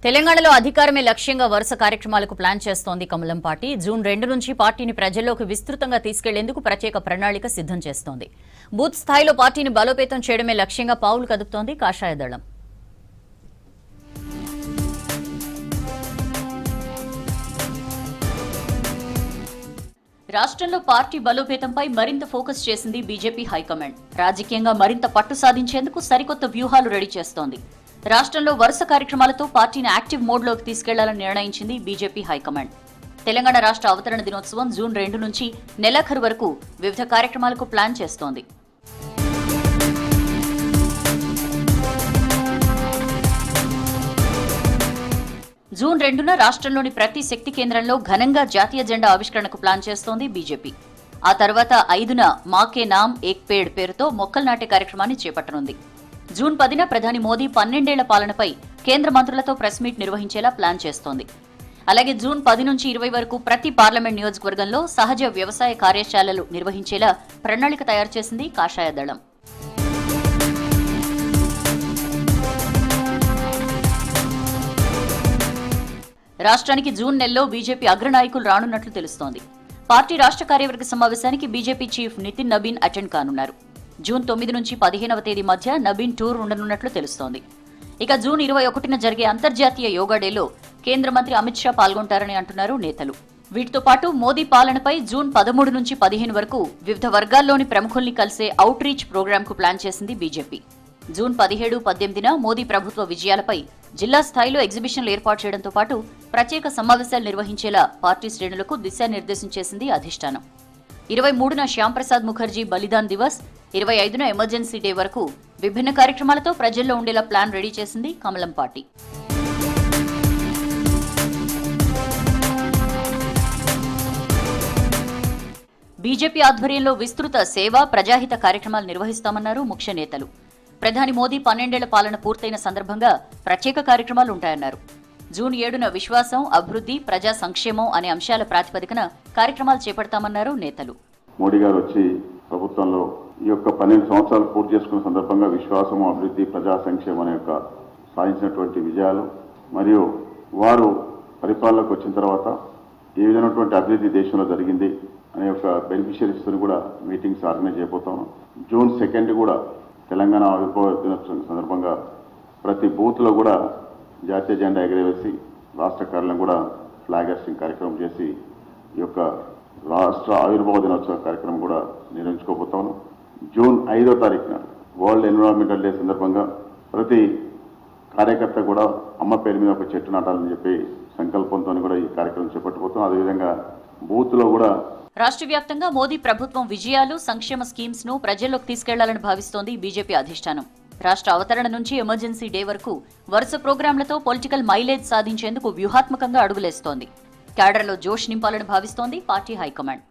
తెలంగాణలో అధికారమే లక్ష్యంగా వరుస కార్యక్రమాలకు ప్లాన్ చేస్తోంది కమలం పార్టీ. జూన్ 2 నుంచి పార్టీని ప్రజల్లోకి విస్తృతంగా తీసుకెళ్లేందుకు ప్రత్యేక ప్రణాళిక సిద్ధం చేస్తోంది. బూత్ స్థాయిలో పార్టీని బలోపేతం చేయడమే లక్ష్యంగా పావులు కదుపుతోంది కాషాయ దళం. రాష్ట్రంలో పార్టీ బలోపేతంపై మరింత ఫోకస్ చేసింది బీజేపీ హైకమాండ్. రాజకీయంగా మరింత పట్టు సాధించేందుకు సరికొత్త వ్యూహాలు రెడీ చేస్తోంది. రాష్ట్రంలో వరుస కార్యక్రమాలతో పార్టీని యాక్టివ్ మోడ్లోకి తీసుకెళ్లాలని నిర్ణయించింది బీజేపీ హైకమాండ్. తెలంగాణ రాష్ట్ర అవతరణ దినోత్సవం జూన్ 2 నుంచి నెలాఖరు వరకు వివిధ కార్యక్రమాలకు ప్లాన్ చేస్తోంది. జూన్ 2న రాష్ట్రంలోని ప్రతి శక్తి కేంద్రంలో ఘనంగా జాతీయ జెండా ఆవిష్కరణకు ప్లాన్ చేస్తోంది బీజేపీ. ఆ తర్వాత 5న మాకే నామ్ ఏక్ పేడ్ పేరుతో మొక్కలు నాటే కార్యక్రమాన్ని చేపట్టనుంది. జూన్ 10న ప్రధాని మోదీ 12 ఏళ్ల పాలనపై కేంద్ర మంత్రులతో ప్రెస్ మీట్ నిర్వహించేలా ప్లాన్ చేస్తోంది. అలాగే జూన్ 10 నుంచి 20 వరకు ప్రతి పార్లమెంట్ నియోజకవర్గంలో సహజ వ్యవసాయ కార్యశాలలు నిర్వహించేలా ప్రణాళిక తయారు చేసింది కాషాయ దళం. రాష్ట్రానికి జూన్ నెలలో బీజేపీ అగ్రనాయకులు రానున్నట్లు తెలుస్తోంది. పార్టీ రాష్ట్ర కార్యవర్గ సమావేశానికి BJP chief Nitin Nabin attend కానున్నారు. జూన్ 9 నుంచి 15వ తేదీ మధ్య నబీన్ టూర్ ఉండనున్నట్లు తెలుస్తోంది. ఇక జూన్ 21న జరిగే అంతర్జాతీయ యోగా డేలో కేంద్ర మంత్రి అమిత్ షా పాల్గొంటారని అంటున్నారు నేతలు. వీటితో పాటు మోదీ పాలనపై జూన్ 13 నుంచి 15 వరకు వివిధ వర్గాల్లోని ప్రముఖుల్ని కలిసే అవుట్ రీచ్ ప్రోగ్రాంకు ప్లాన్ చేసింది బీజేపీ. జూన్ 17, 18న మోదీ ప్రభుత్వ విజయాలపై జిల్లా స్థాయిలో ఎగ్జిబిషన్లు ఏర్పాటు చేయడంతో పాటు ప్రత్యేక సమావేశాలు నిర్వహించేలా పార్టీ శ్రేణులకు దిశానిర్దేశం చేసింది అధిష్టానం. 23న శ్యాంప్రసాద్ ముఖర్జీ బలిదాన్ దివస్, 25న ఎమర్జెన్సీ డే వరకు విభిన్న కార్యక్రమాలతో ప్రజల్లో ఉండేలా ప్లాన్ రెడీ చేసింది కమలం పార్టీ. బీజేపీ ఆధ్వర్యంలో విస్తృత సేవ, ప్రజాహిత కార్యక్రమాలు నిర్వహిస్తామన్నారు ముఖ్య నేతలు. ప్రధాని మోదీ 12 ఏళ్ల పాలన పూర్తయిన సందర్భంగా ప్రత్యేక కార్యక్రమాలు ఉంటాయన్నారు. జూన్ 7న విశ్వాసం, అభివృద్ధి, ప్రజా సంక్షేమం అనే అంశాల ప్రాతిపదికన కార్యక్రమాలు చేపడతామన్నారు నేతలు. మోడీ గారు వచ్చి ప్రభుత్వంలో ఈ యొక్క 12 సంవత్సరాలు పూర్తి చేసుకున్న సందర్భంగా విశ్వాసము, అభివృద్ధి, ప్రజా సంక్షేమం అనే యొక్క సాధించినటువంటి విజయాలు మరియు వారు పరిపాలనకు వచ్చిన తర్వాత ఏ విధమైనటువంటి అభివృద్ధి దేశంలో జరిగింది అనే యొక్క బెనిఫిషియరీస్ కూడా మీటింగ్స్ ఆర్గనైజ్ చేయబోతాం. జూన్ 2 కూడా తెలంగాణ ఆవిర్భావ దినోత్సవం సందర్భంగా ప్రతి బూత్లో కూడా జాతీయ జెండా ఎగరవేసి రాష్ట్ర కార్యాలయం కూడా ఫ్లాగ్ హాస్టింగ్ కార్యక్రమం చేసి ఈ యొక్క రాష్ట్ర ఆవిర్భావ దినోత్సవ కార్యక్రమం కూడా నిర్వహించుకోబోతాను. జూన్ 5వ తారీఖున వరల్డ్ ఎన్విరాన్మెంటల్ డే సందర్భంగా ప్రతి కార్యకర్త కూడా అమ్మ పేరు మీద ఒక చెట్టు నాటాలని చెప్పి సంకల్పంతో కూడా ఈ కార్యక్రమం చేపట్టబోతాం. అదేవిధంగా బూత్లో కూడా రాష్ట్ర వ్యాప్తంగా మోదీ ప్రభుత్వం విజయాలు, సంక్షేమ స్కీమ్స్ ను ప్రజల్లోకి తీసుకెళ్లాలని భావిస్తోంది బీజేపీ అధిష్టానం. రాష్ట్ర అవతరణ నుంచి ఎమర్జెన్సీ డే వరకు వరుస ప్రోగ్రాంలతో పొలిటికల్ మైలేజ్ సాధించేందుకు వ్యూహాత్మకంగా అడుగులేస్తోంది. క్యాడర్లో జోష్ నింపాలని భావిస్తోంది పార్టీ హైకమాండ్.